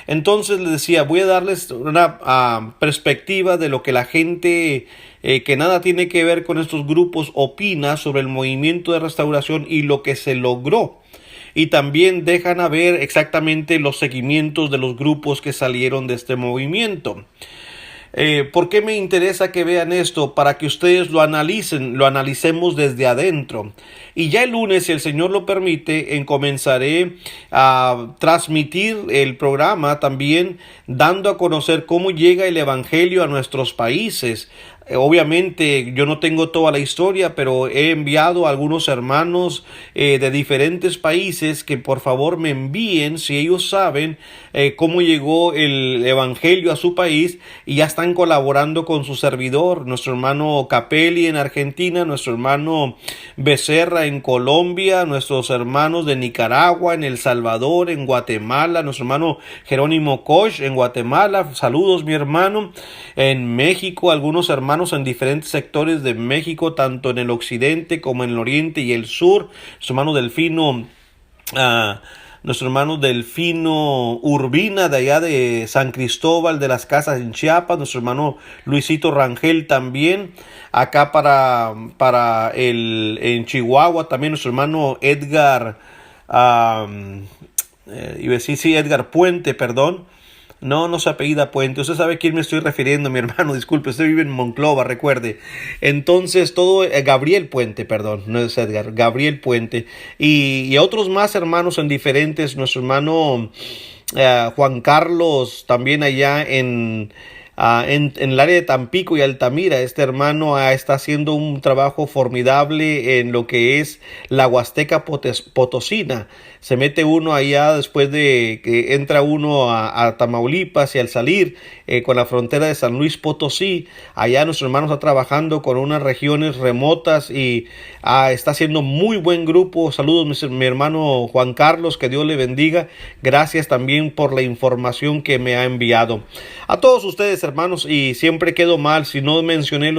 Entonces les decía, voy a darles una perspectiva de lo que la gente que nada tiene que ver con estos grupos opina sobre el movimiento de restauración y lo que se logró. Y también dejan a ver exactamente los seguimientos de los grupos que salieron de este movimiento. ¿Por qué me interesa que vean esto? Para que ustedes lo analicen, lo analicemos desde adentro. Y ya el lunes, si el Señor lo permite, comenzaré a transmitir el programa también dando a conocer cómo llega el Evangelio a nuestros países. Obviamente yo no tengo toda la historia, pero he enviado a algunos hermanos de diferentes países que por favor me envíen si ellos saben cómo llegó el evangelio a su país, y ya están colaborando con su servidor, nuestro hermano Capelli en Argentina, nuestro hermano Becerra en Colombia, nuestros hermanos de Nicaragua, en El Salvador, en Guatemala, nuestro hermano Jerónimo Koch en Guatemala, saludos mi hermano, en México, algunos hermanos en diferentes sectores de México, tanto en el occidente como en el oriente y el sur, nuestro hermano Delfino Urbina de allá de San Cristóbal de las Casas en Chiapas, nuestro hermano Luisito Rangel también, acá en Chihuahua también nuestro hermano Edgar, Edgar Puente, perdón. No se apellida Puente. Usted sabe a quién me estoy refiriendo, mi hermano. Disculpe, usted vive en Monclova, recuerde. Entonces, Gabriel Puente, perdón. No es Edgar, Gabriel Puente. Y a otros más hermanos en diferentes. Nuestro hermano Juan Carlos, también allá en el área de Tampico y Altamira. Este hermano está haciendo un trabajo formidable en lo que es la Huasteca Potosina. Se mete uno allá después de que entra uno a Tamaulipas, y al salir con la frontera de San Luis Potosí, allá nuestro hermano está trabajando con unas regiones remotas y está haciendo muy buen grupo. Saludos mi hermano Juan Carlos, que Dios le bendiga. Gracias también por la información que me ha enviado. A todos ustedes hermanos, y siempre quedo mal si no mencioné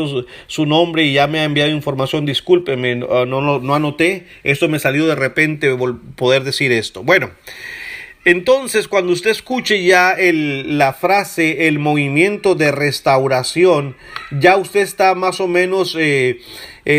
su nombre y ya me ha enviado información, discúlpeme, no anoté, esto me salió de repente poder decir esto. Bueno, entonces cuando usted escuche ya la frase el movimiento de restauración, ya usted está más o menos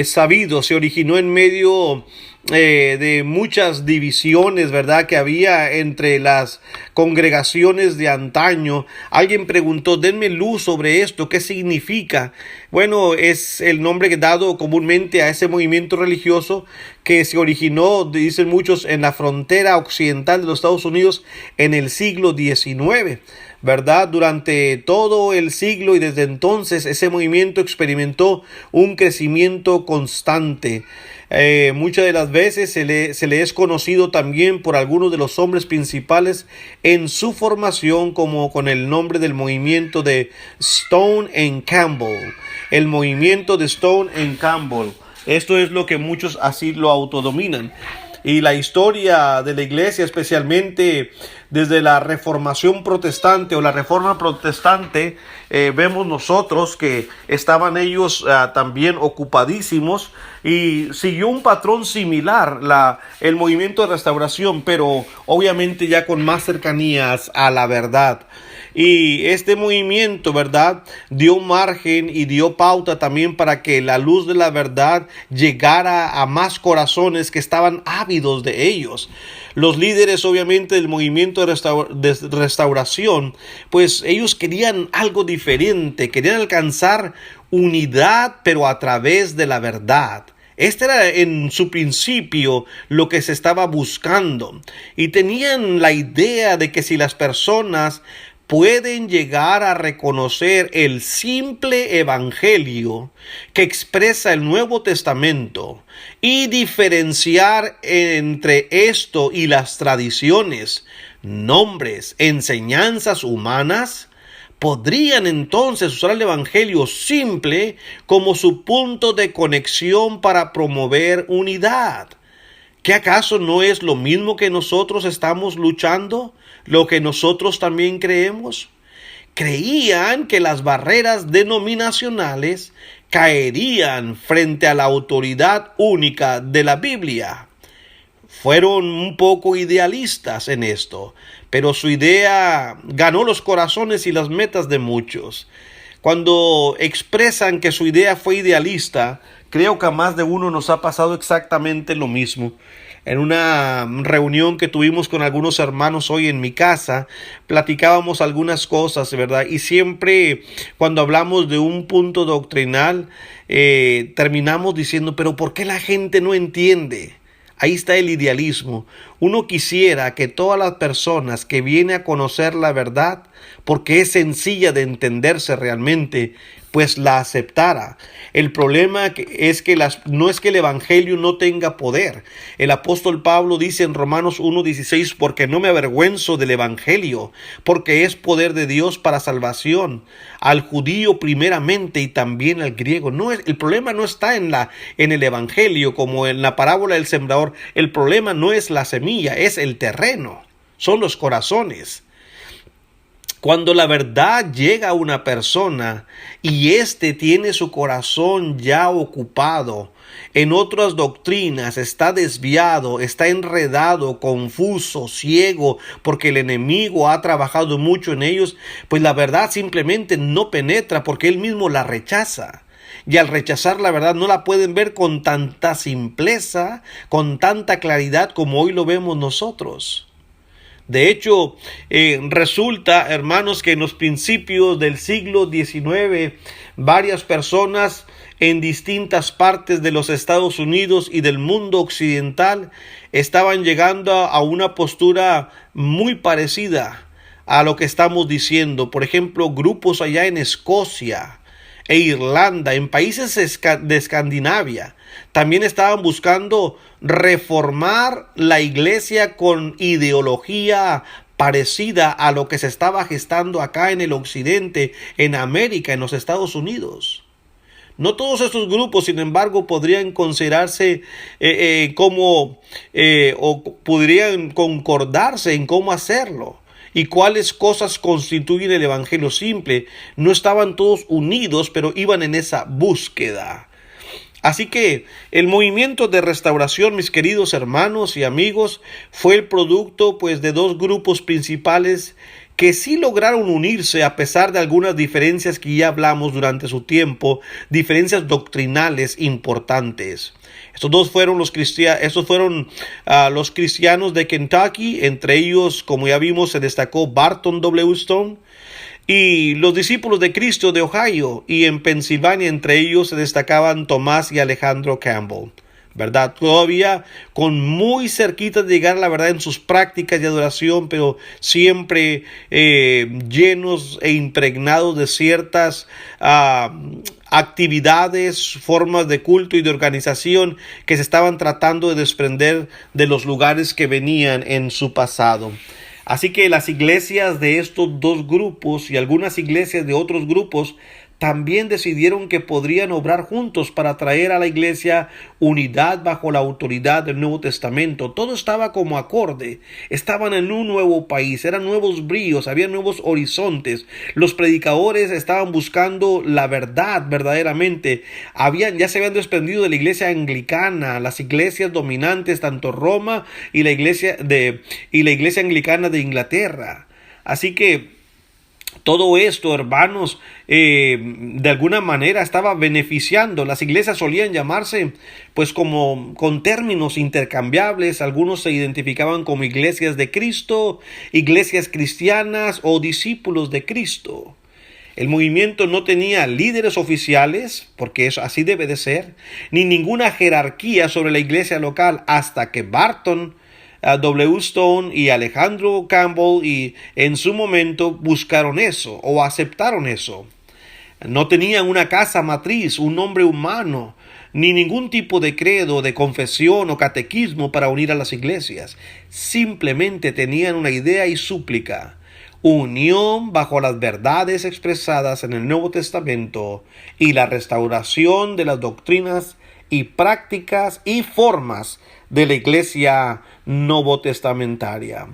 sabido. Se originó en medio de muchas divisiones, ¿verdad?, que había entre las congregaciones de antaño. Alguien preguntó, denme luz sobre esto, ¿qué significa? Bueno, es el nombre dado comúnmente a ese movimiento religioso que se originó, dicen muchos, en la frontera occidental de los Estados Unidos en el siglo XIX. ¿Verdad? Durante todo el siglo y desde entonces ese movimiento experimentó un crecimiento constante. Muchas de las veces se le es conocido también por algunos de los hombres principales en su formación como con el nombre del movimiento de Stone and Campbell. El movimiento de Stone and Campbell. Esto es lo que muchos así lo autodominan. Y la historia de la iglesia, especialmente desde la Reformación Protestante o la Reforma Protestante, vemos nosotros que estaban ellos también ocupadísimos, y siguió un patrón similar el movimiento de restauración, pero obviamente ya con más cercanías a la verdad. Y este movimiento, ¿verdad?, dio margen y dio pauta también para que la luz de la verdad llegara a más corazones que estaban ávidos de ellos. Los líderes, obviamente, del movimiento de restauración, pues ellos querían algo diferente, querían alcanzar unidad, pero a través de la verdad. Este era en su principio lo que se estaba buscando, y tenían la idea de que si las personas pueden llegar a reconocer el simple evangelio que expresa el Nuevo Testamento y diferenciar entre esto y las tradiciones, nombres, enseñanzas humanas, podrían entonces usar el evangelio simple como su punto de conexión para promover unidad. ¿Qué acaso no es lo mismo que nosotros estamos luchando? ¿Lo que nosotros también creemos? Creían que las barreras denominacionales caerían frente a la autoridad única de la Biblia. Fueron un poco idealistas en esto, pero su idea ganó los corazones y las metas de muchos. Cuando expresan que su idea fue idealista, creo que a más de uno nos ha pasado exactamente lo mismo. En una reunión que tuvimos con algunos hermanos hoy en mi casa, platicábamos algunas cosas, ¿verdad? Y siempre cuando hablamos de un punto doctrinal, terminamos diciendo, pero ¿por qué la gente no entiende? Ahí está el idealismo. Uno quisiera que todas las personas que vienen a conocer la verdad, porque es sencilla de entenderse realmente, pues la aceptara. El problema es que no es que el evangelio no tenga poder. El apóstol Pablo dice en Romanos 1:16, porque no me avergüenzo del evangelio, porque es poder de Dios para salvación, al judío primeramente y también al griego. El problema no está en el evangelio, como en la parábola del sembrador. El problema no es la semilla, es el terreno, son los corazones. Cuando la verdad llega a una persona y éste tiene su corazón ya ocupado en otras doctrinas, está desviado, está enredado, confuso, ciego, porque el enemigo ha trabajado mucho en ellos, pues la verdad simplemente no penetra porque él mismo la rechaza. Y al rechazar la verdad no la pueden ver con tanta simpleza, con tanta claridad como hoy lo vemos nosotros. De hecho, resulta, hermanos, que en los principios del siglo XIX, varias personas en distintas partes de los Estados Unidos y del mundo occidental estaban llegando a una postura muy parecida a lo que estamos diciendo. Por ejemplo, grupos allá en Escocia e Irlanda, en países de Escandinavia, también estaban buscando reformar la iglesia con ideología parecida a lo que se estaba gestando acá en el occidente, en América, en los Estados Unidos. No todos estos grupos, sin embargo, podrían considerarse o podrían concordarse en cómo hacerlo. ¿Y cuáles cosas constituyen el evangelio simple? No estaban todos unidos, pero iban en esa búsqueda. Así que el movimiento de restauración, mis queridos hermanos y amigos, fue el producto pues de dos grupos principales que sí lograron unirse a pesar de algunas diferencias que ya hablamos durante su tiempo, diferencias doctrinales importantes. Estos fueron los cristianos de Kentucky, entre ellos, como ya vimos, se destacó Barton W. Stone, y los discípulos de Cristo de Ohio, y en Pensilvania entre ellos se destacaban Tomás y Alejandro Campbell, ¿verdad? Todavía con muy cerquita de llegar a la verdad en sus prácticas de adoración, pero siempre llenos e impregnados de ciertas actividades, formas de culto y de organización que se estaban tratando de desprender de los lugares que venían en su pasado. Así que las iglesias de estos dos grupos y algunas iglesias de otros grupos también decidieron que podrían obrar juntos para traer a la iglesia unidad bajo la autoridad del Nuevo Testamento. Todo estaba como acorde. Estaban en un nuevo país, eran nuevos bríos, había nuevos horizontes. Los predicadores estaban buscando la verdad verdaderamente. Ya se habían desprendido de la iglesia anglicana, las iglesias dominantes, tanto Roma y la iglesia anglicana de Inglaterra. Así que todo esto, hermanos, de alguna manera estaba beneficiando. Las iglesias solían llamarse pues como con términos intercambiables. Algunos se identificaban como iglesias de Cristo, iglesias cristianas o discípulos de Cristo. El movimiento no tenía líderes oficiales, porque eso así debe de ser, ni ninguna jerarquía sobre la iglesia local hasta que Barton W. Stone y Alejandro Campbell y en su momento buscaron eso o aceptaron eso. No tenían una casa matriz, un nombre humano, ni ningún tipo de credo, de confesión o catequismo para unir a las iglesias. Simplemente tenían una idea y súplica: unión bajo las verdades expresadas en el Nuevo Testamento y la restauración de las doctrinas y prácticas y formas de la iglesia novotestamentaria.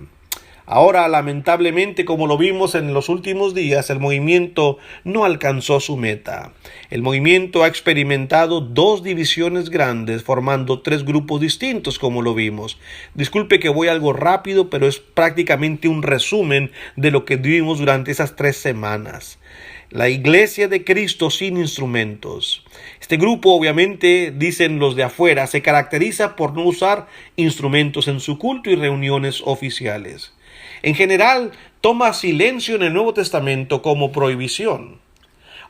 Ahora, lamentablemente, como lo vimos en los últimos días, el movimiento no alcanzó su meta. El movimiento ha experimentado dos divisiones grandes, formando tres grupos distintos, como lo vimos. Disculpe que voy algo rápido, pero es prácticamente un resumen de lo que vimos durante esas 3 semanas. La Iglesia de Cristo sin instrumentos. Este grupo, obviamente, dicen los de afuera, se caracteriza por no usar instrumentos en su culto y reuniones oficiales. En general, toma silencio en el Nuevo Testamento como prohibición.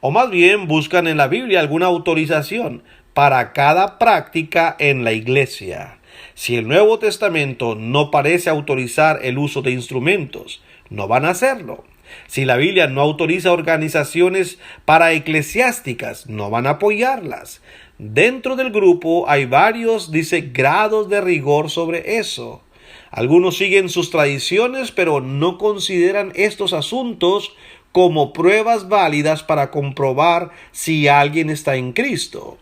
O más bien buscan en la Biblia alguna autorización para cada práctica en la iglesia. Si el Nuevo Testamento no parece autorizar el uso de instrumentos, no van a hacerlo. Si la Biblia no autoriza organizaciones para eclesiásticas, no van a apoyarlas. Dentro del grupo hay varios, grados de rigor sobre eso. Algunos siguen sus tradiciones, pero no consideran estos asuntos como pruebas válidas para comprobar si alguien está en Cristo.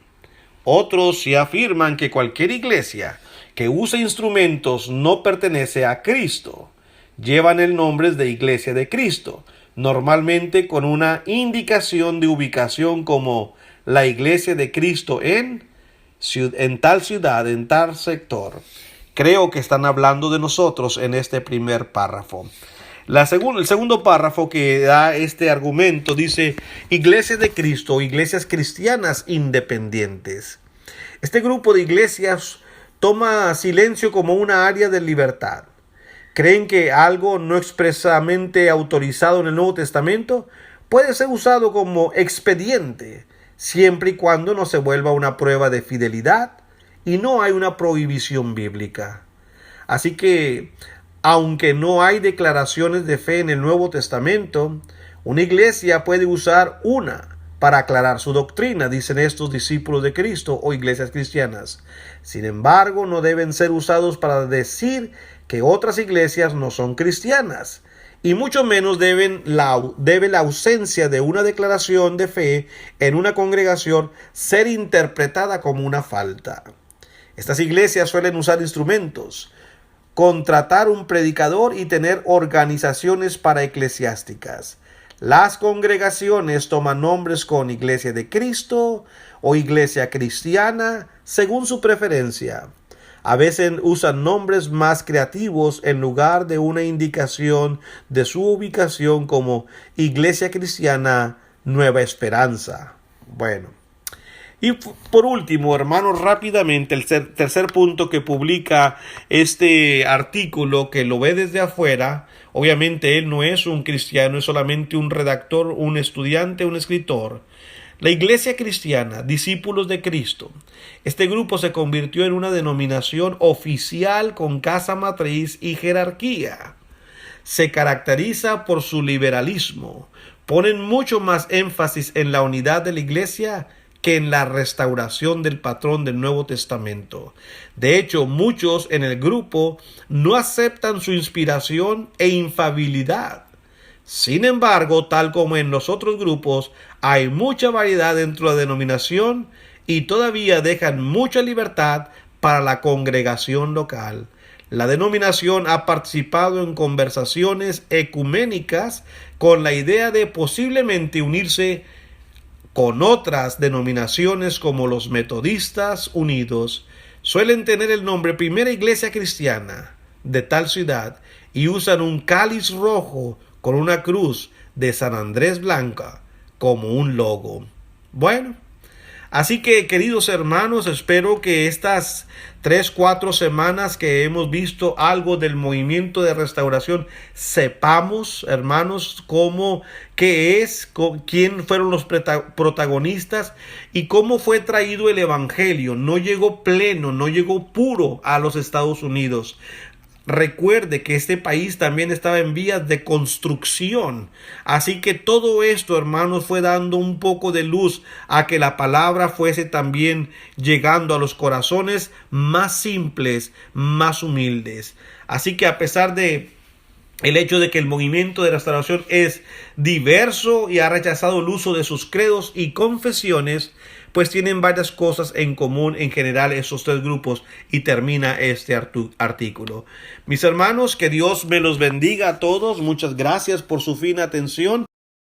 Otros sí afirman que cualquier iglesia que use instrumentos no pertenece a Cristo. Llevan el nombre de Iglesia de Cristo, normalmente con una indicación de ubicación como la Iglesia de Cristo en tal ciudad, en tal sector. Creo que están hablando de nosotros en este primer párrafo. El segundo párrafo que da este argumento dice Iglesia de Cristo, iglesias cristianas independientes. Este grupo de iglesias toma silencio como una área de libertad. Creen que algo no expresamente autorizado en el Nuevo Testamento puede ser usado como expediente, siempre y cuando no se vuelva una prueba de fidelidad y no hay una prohibición bíblica. Así que, aunque no hay declaraciones de fe en el Nuevo Testamento, una iglesia puede usar una para aclarar su doctrina, dicen estos discípulos de Cristo o iglesias cristianas. Sin embargo, no deben ser usados para decir que otras iglesias no son cristianas, y mucho menos debe la ausencia de una declaración de fe en una congregación ser interpretada como una falta. Estas iglesias suelen usar instrumentos, contratar un predicador y tener organizaciones para eclesiásticas. Las congregaciones toman nombres con Iglesia de Cristo o Iglesia Cristiana según su preferencia. A veces usan nombres más creativos en lugar de una indicación de su ubicación como Iglesia Cristiana Nueva Esperanza. Bueno. Y por último, hermanos, rápidamente, el tercer punto que publica este artículo, que lo ve desde afuera. Obviamente él no es un cristiano, es solamente un redactor, un estudiante, un escritor. La Iglesia Cristiana, discípulos de Cristo. Este grupo se convirtió en una denominación oficial con casa matriz y jerarquía. Se caracteriza por su liberalismo. Ponen mucho más énfasis en la unidad de la Iglesia que en la restauración del patrón del Nuevo Testamento. De hecho, muchos en el grupo no aceptan su inspiración e infalibilidad. Sin embargo, tal como en los otros grupos, hay mucha variedad dentro de la denominación y todavía dejan mucha libertad para la congregación local. La denominación ha participado en conversaciones ecuménicas con la idea de posiblemente unirse con otras denominaciones como los Metodistas Unidos. Suelen tener el nombre Primera Iglesia Cristiana de tal ciudad y usan un cáliz rojo con una cruz de San Andrés blanca como un logo. Bueno, así que, queridos hermanos, espero que estas 3-4 semanas que hemos visto algo del movimiento de restauración, sepamos, hermanos, qué es, quién fueron los protagonistas y cómo fue traído el evangelio. No llegó pleno, no llegó puro a los Estados Unidos. Recuerde que este país también estaba en vías de construcción. Así que todo esto, hermanos, fue dando un poco de luz a que la palabra fuese también llegando a los corazones más simples, más humildes. Así que a pesar de el hecho de que el movimiento de restauración es diverso y ha rechazado el uso de sus credos y confesiones, pues tienen varias cosas en común en general esos tres grupos, y termina este artículo. Mis hermanos, que Dios me los bendiga a todos. Muchas gracias por su fina atención.